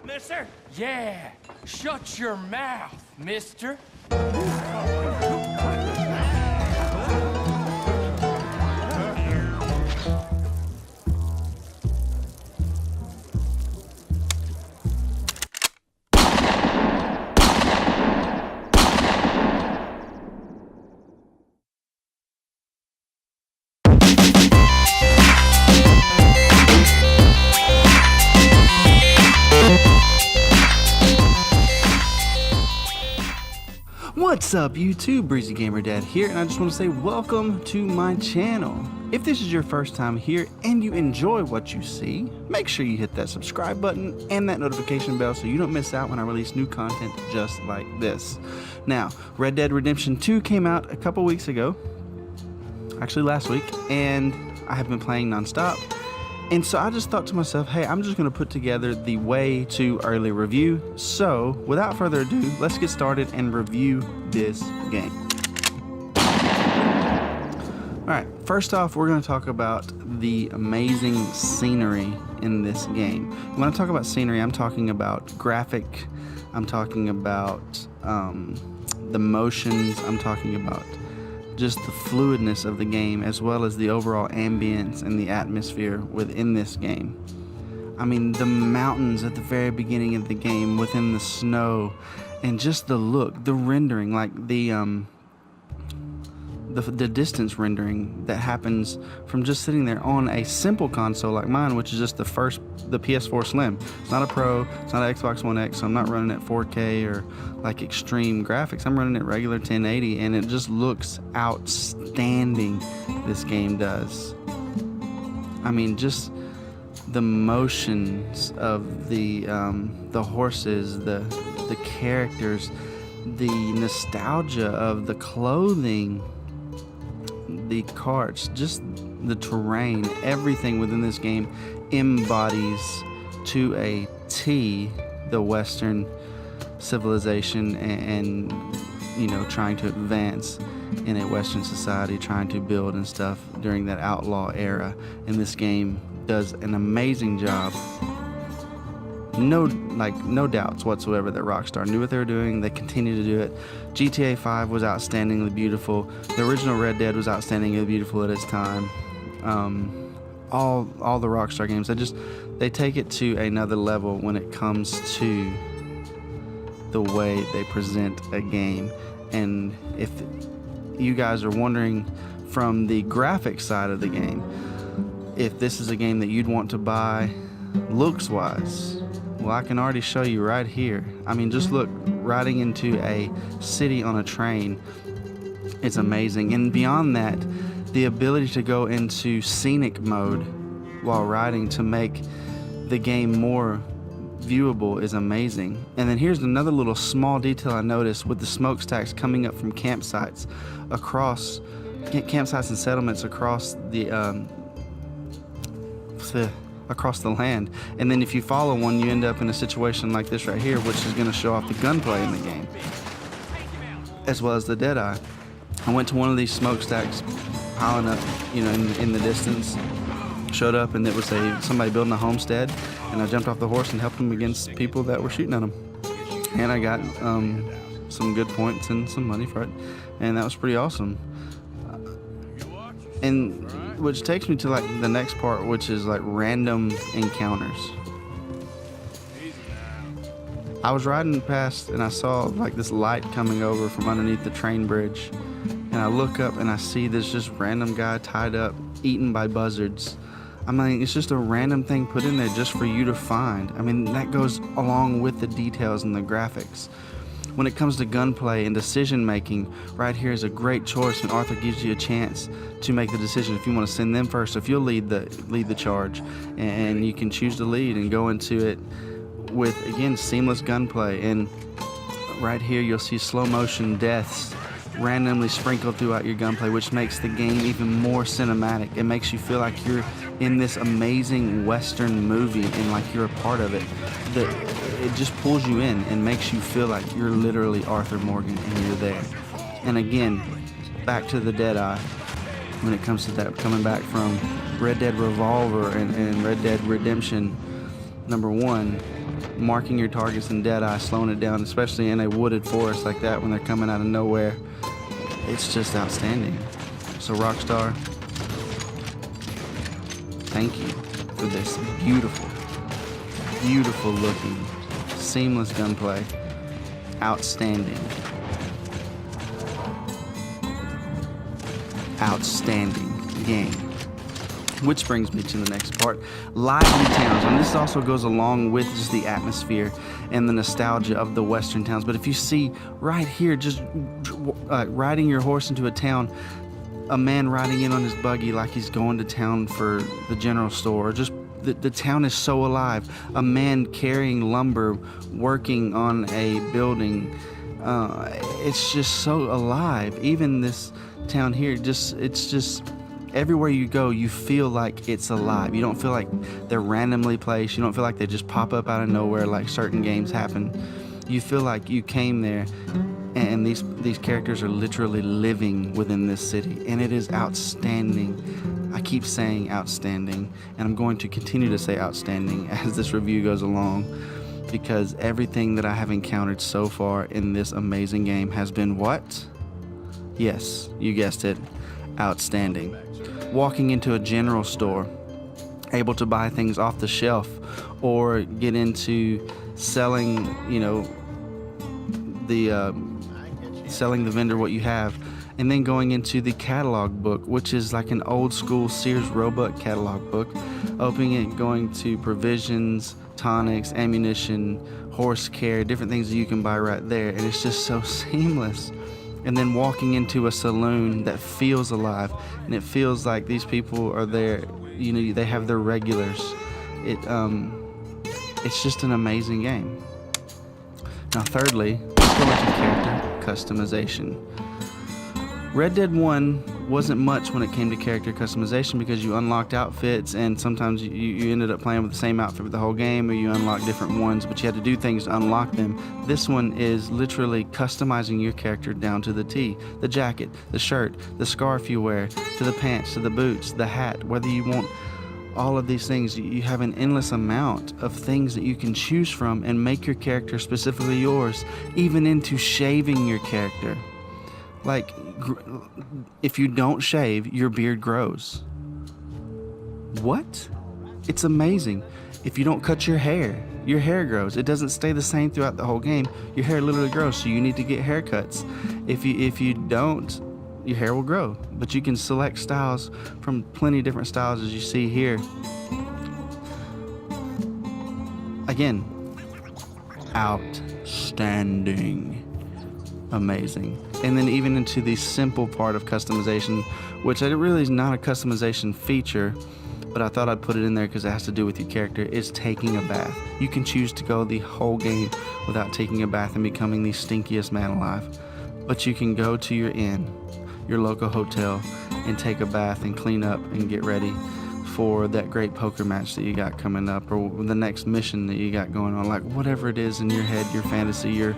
mister? Yeah, shut your mouth, mister. What's up YouTube, Breezy Gamer Dad here, and I just want to say welcome to my channel. If this is your first time here and you enjoy what you see, make sure you hit that subscribe button and that notification bell so you don't miss out when I release new content just like this. Now, Red Dead Redemption 2 came out a couple weeks ago, actually last week, and I have been playing non-stop. And so I just thought to myself, hey, I'm just going to put together the way to early review. So without further ado, let's get started and review this game. Alright, first off, we're going to talk about the amazing scenery in this game. When I talk about scenery, I'm talking about graphic, I'm talking about the motions, I'm talking about just the fluidness of the game, as well as the overall ambience and the atmosphere within this game. I mean, the mountains at the very beginning of the game, within the snow, and just the look, the rendering, like the distance rendering that happens from just sitting there on a simple console like mine, which is just the PS4 Slim. It's not a Pro, it's not an Xbox One X, so I'm not running at 4K or like extreme graphics. I'm running at regular 1080, and it just looks outstanding. This game does. I mean, just the motions of the horses, the characters, the nostalgia of the clothing, the carts, just the terrain, everything within this game embodies to a T the Western civilization and you know, trying to advance in a Western society, trying to build and stuff during that outlaw era. And this game does an amazing job. No doubts whatsoever that Rockstar knew what they were doing. They continue to do it. GTA 5 was outstandingly beautiful. The original Red Dead was outstandingly beautiful at its time. All the Rockstar games, they take it to another level when it comes to the way they present a game. And if you guys are wondering from the graphic side of the game, if this is a game that you'd want to buy looks wise, well, I can already show you right here. I mean, just look, riding into a city on a train, it's amazing. And beyond that, the ability to go into scenic mode while riding to make the game more viewable is amazing. And then here's another little small detail I noticed with the smokestacks coming up from campsites and settlements across the land. And then if you follow one, you end up in a situation like this right here, which is going to show off the gunplay in the game, as well as the Deadeye. I went to one of these smokestacks piling up, you know, in the distance, showed up, and it was somebody building a homestead, and I jumped off the horse and helped them against people that were shooting at them. And I got some good points and some money for it, and that was pretty awesome. And which takes me to like the next part, which is like random encounters. I was riding past and I saw like this light coming over from underneath the train bridge, and I look up and I see this just random guy tied up, eaten by buzzards. I mean, it's just a random thing put in there just for you to find. I mean, that goes along with the details and the graphics. When it comes to gunplay and decision making, right here is a great choice when Arthur gives you a chance to make the decision if you want to send them first, if you'll lead the charge, and you can choose to lead and go into it with, again, seamless gunplay. And right here you'll see slow motion deaths randomly sprinkled throughout your gunplay, which makes the game even more cinematic. It makes you feel like you're in this amazing Western movie and like you're a part of it. It just pulls you in and makes you feel like you're literally Arthur Morgan and you're there. And again, back to the Deadeye, when it comes to that, coming back from Red Dead Revolver and Red Dead Redemption #1, marking your targets in Deadeye, slowing it down, especially in a wooded forest like that when they're coming out of nowhere. It's just outstanding. So Rockstar, thank you for this beautiful, beautiful looking, seamless gunplay. Outstanding. Outstanding game. Which brings me to the next part, lively towns. And this also goes along with just the atmosphere and the nostalgia of the western towns. But if you see right here, just riding your horse into a town, a man riding in on his buggy like he's going to town for the general store, or just the town is so alive. A man carrying lumber, working on a building. It's just so alive. Even this town here, it's just everywhere you go, you feel like it's alive. You don't feel like they're randomly placed. You don't feel like they just pop up out of nowhere like certain games happen. You feel like you came there and these characters are literally living within this city, and it is outstanding. I keep saying outstanding, and I'm going to continue to say outstanding as this review goes along, because everything that I have encountered so far in this amazing game has been what? Yes, you guessed it, outstanding. Walking into a general store, able to buy things off the shelf, or get into selling, selling the vendor what you have, and then going into the catalog book, which is like an old school Sears Roebuck catalog book, opening it, going to provisions, tonics, ammunition, horse care, different things that you can buy right there, and it's just so seamless. And then walking into a saloon that feels alive, and it feels like these people are there, they have their regulars. It's just an amazing game. Now thirdly, let's go into character customization. Red Dead 1 wasn't much when it came to character customization, because you unlocked outfits, and sometimes you ended up playing with the same outfit for the whole game, or you unlocked different ones, but you had to do things to unlock them. This one is literally customizing your character down to the T. The jacket, the shirt, the scarf you wear, to the pants, to the boots, the hat, whether you want all of these things. You have an endless amount of things that you can choose from and make your character specifically yours, even into shaving your character. Like, if you don't shave, your beard grows. What? It's amazing. If you don't cut your hair grows. It doesn't stay the same throughout the whole game. Your hair literally grows, so you need to get haircuts. If you don't, your hair will grow. But you can select styles from plenty of different styles, as you see here. Again, outstanding. Amazing. And then even into the simple part of customization, which it really is not a customization feature, but I thought I'd put it in there because it has to do with your character, is taking a bath. You can choose to go the whole game without taking a bath and becoming the stinkiest man alive. But you can go to your inn, your local hotel, and take a bath and clean up and get ready for that great poker match that you got coming up, or the next mission that you got going on. Like, whatever it is in your head, your fantasy, your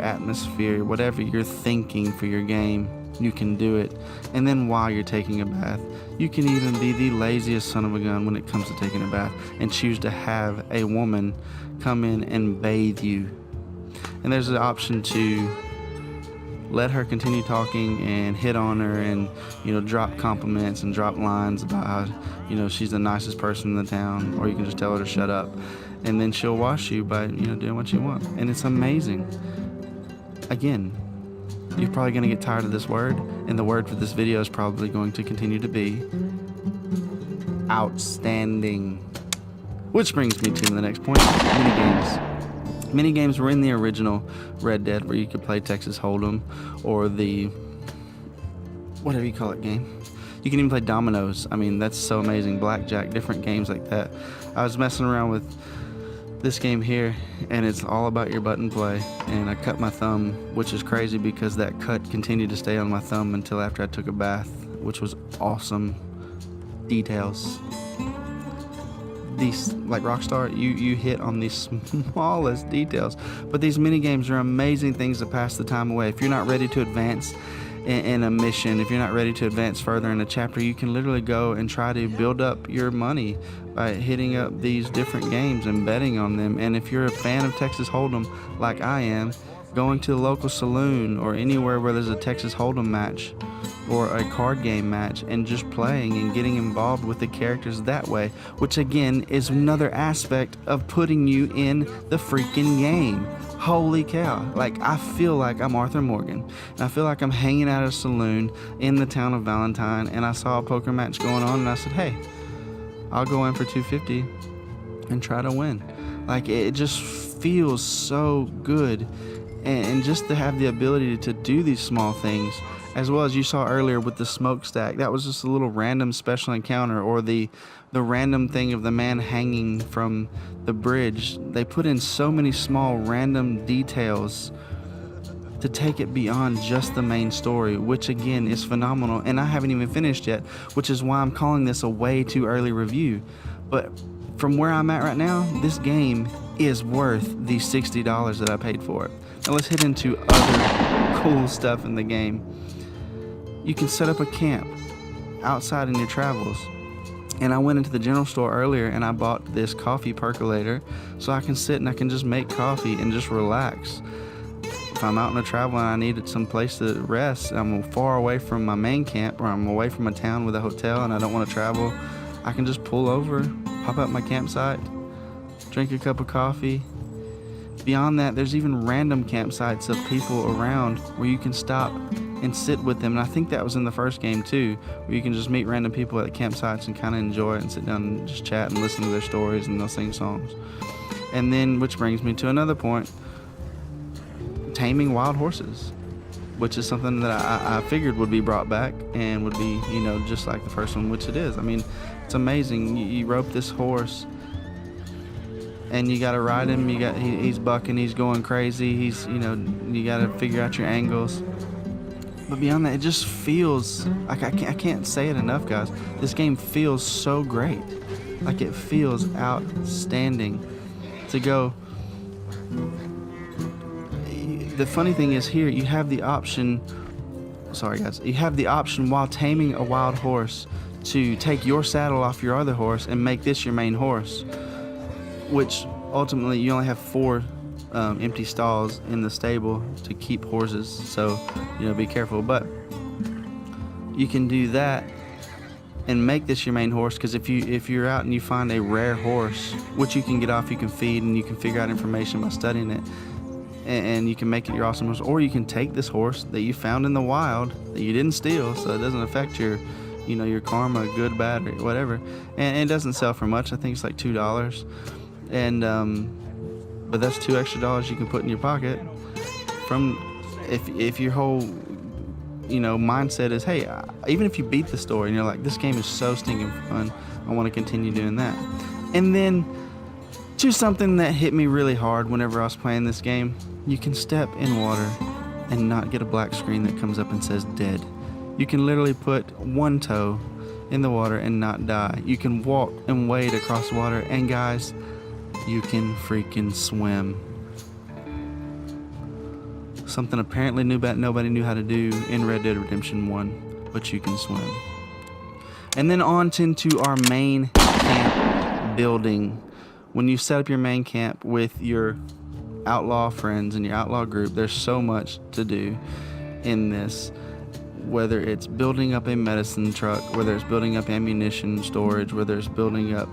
atmosphere, whatever you're thinking for your game, you can do it. And then while you're taking a bath, you can even be the laziest son of a gun when it comes to taking a bath and choose to have a woman come in and bathe you. And there's an option to let her continue talking and hit on her and, drop compliments and drop lines about how, she's the nicest person in the town, or you can just tell her to shut up. And then she'll wash you by, doing what you want. And it's amazing. Again, you're probably going to get tired of this word, and the word for this video is probably going to continue to be outstanding. Which brings me to the next point, minigames. Minigames were in the original Red Dead, where you could play Texas Hold'em, or the whatever you call it game. You can even play dominoes. I mean, that's so amazing. Blackjack, different games like that. I was messing around with this game here, and it's all about your button play, and I cut my thumb, which is crazy because that cut continued to stay on my thumb until after I took a bath, which was awesome. Details. These, like Rockstar, you hit on the smallest details, but these mini games are amazing things to pass the time away. If you're not ready to advance in a mission, if you're not ready to advance further in a chapter, you can literally go and try to build up your money by hitting up these different games and betting on them. And if you're a fan of Texas Hold'em like I am, going to the local saloon or anywhere where there's a Texas Hold'em match or a card game match and just playing and getting involved with the characters that way, which again is another aspect of putting you in the freaking game. Holy cow. Like, I feel like I'm Arthur Morgan, and I feel like I'm hanging out at a saloon in the town of Valentine, and I saw a poker match going on, and I said, hey, I'll go in for $250 and try to win. Like, it just feels so good, and just to have the ability to do these small things, as well as you saw earlier with the smokestack. That was just a little random special encounter, or the random thing of the man hanging from the bridge. They put in so many small random details to take it beyond just the main story, which again is phenomenal, and I haven't even finished yet, which is why I'm calling this a way too early review. But from where I'm at right now, this game is worth the $60 that I paid for it. Now let's hit into other cool stuff in the game. You can set up a camp outside in your travels. And I went into the general store earlier and I bought this coffee percolator so I can sit and I can just make coffee and just relax. If I'm out in a travel and I needed some place to rest, I'm far away from my main camp, or I'm away from a town with a hotel and I don't want to travel, I can just pull over, pop up my campsite, drink a cup of coffee. Beyond that, there's even random campsites of people around where you can stop and sit with them. And I think that was in the first game too, where you can just meet random people at campsites and kind of enjoy it and sit down and just chat and listen to their stories, and they'll sing songs. And then, which brings me to another point, taming wild horses, which is something that I figured would be brought back and would be, you know, just like the first one, which it is. I mean, it's amazing. You rope this horse and you got to ride him. He's bucking, he's going crazy. He's, you know, you got to figure out your angles. But beyond that, it just feels like I can't say it enough, guys. This game feels so great. Like, it feels outstanding to go. The funny thing is, here you have the option. Sorry, guys. You have the option while taming a wild horse to take your saddle off your other horse and make this your main horse, which ultimately you only have 4 empty stalls in the stable to keep horses, so you know, be careful. But you can do that and make this your main horse, because if you're out and you find a rare horse, which you can get off, you can feed, and you can figure out information by studying it, and you can make it your awesome horse. Or you can take this horse that you found in the wild that you didn't steal, so it doesn't affect your, you know, your karma, good, bad, or whatever, and it doesn't sell for much. I think it's like $2, and but that's $2 extra you can put in your pocket. From if your whole, you know, mindset is, hey, even if you beat the story and you're like, this game is so stinking fun, I want to continue doing that. And then to something that hit me really hard whenever I was playing this game, you can step in water and not get a black screen that comes up and says dead. You can literally put one toe in the water and not die. You can walk and wade across water, and guys, you can freaking swim. Something apparently nobody knew how to do in Red Dead Redemption 1, but you can swim. And then on into our main camp building. When you set up your main camp with your outlaw friends and your outlaw group, there's so much to do in this. Whether it's building up a medicine truck, whether it's building up ammunition storage, whether it's building up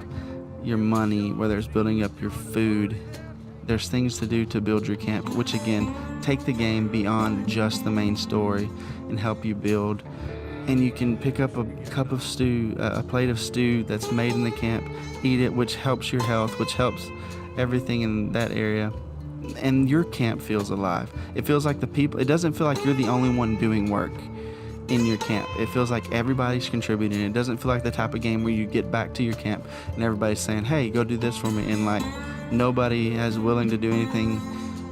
your money, whether it's building up your food, there's things to do to build your camp, which again take the game beyond just the main story and help you build. And you can pick up a cup of stew, a plate of stew that's made in the camp, eat it, which helps your health, which helps everything in that area, and your camp feels alive. It feels like the people, it doesn't feel like you're the only one doing work in your camp. It feels like everybody's contributing. It doesn't feel like the type of game where you get back to your camp and everybody's saying, hey, go do this for me, and like nobody is willing to do anything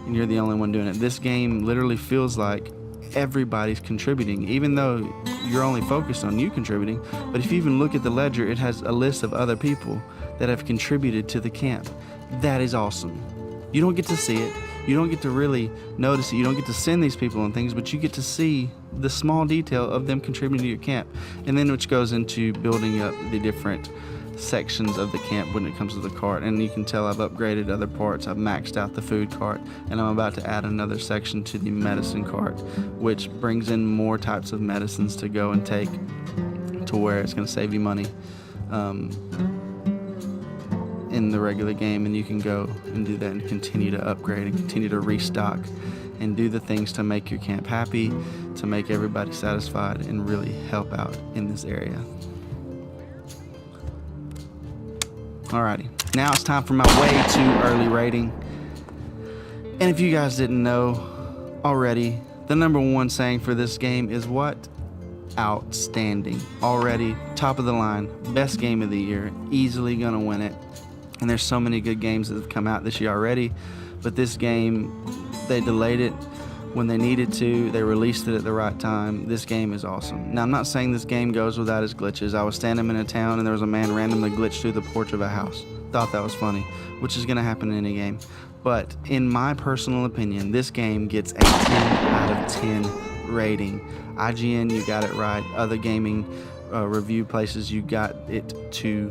and you're the only one doing it. This game literally feels like everybody's contributing, even though you're only focused on you contributing. But if you even look at the ledger, it has a list of other people that have contributed to the camp. That is awesome. You don't get to see it. You don't get to really notice it. You don't get to send these people on things, but you get to see the small detail of them contributing to your camp. And then which goes into building up the different sections of the camp when it comes to the cart. And you can tell I've upgraded other parts. I've maxed out the food cart, and I'm about to add another section to the medicine cart, which brings in more types of medicines to go and take, to where it's going to save you money in the regular game, and you can go and do that and continue to upgrade and continue to restock and do the things to make your camp happy, to make everybody satisfied, and really help out in this area. Alrighty, now it's time for my way too early rating. And if you guys didn't know already, the #1 saying for this game is what? Outstanding. Already top of the line, best game of the year, easily gonna win it. And there's so many good games that have come out this year already, but this game, they delayed it when they needed to. They released it at the right time. This game is awesome. Now, I'm not saying this game goes without its glitches. I was standing in a town and there was a man randomly glitched through the porch of a house. Thought that was funny, which is going to happen in any game. But in my personal opinion, this game gets a 10 out of 10 rating. IGN, you got it right. Other gaming review places, you got it to...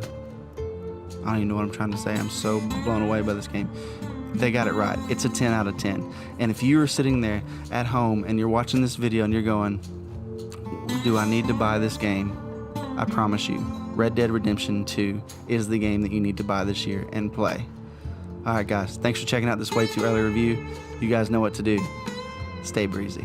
I don't even know what I'm trying to say. I'm so blown away by this game. They got it right. It's a 10 out of 10. And if you are sitting there at home and you're watching this video and you're going, do I need to buy this game? I promise you, Red Dead Redemption 2 is the game that you need to buy this year and play. Alright guys, thanks for checking out this way too early review. You guys know what to do. Stay breezy.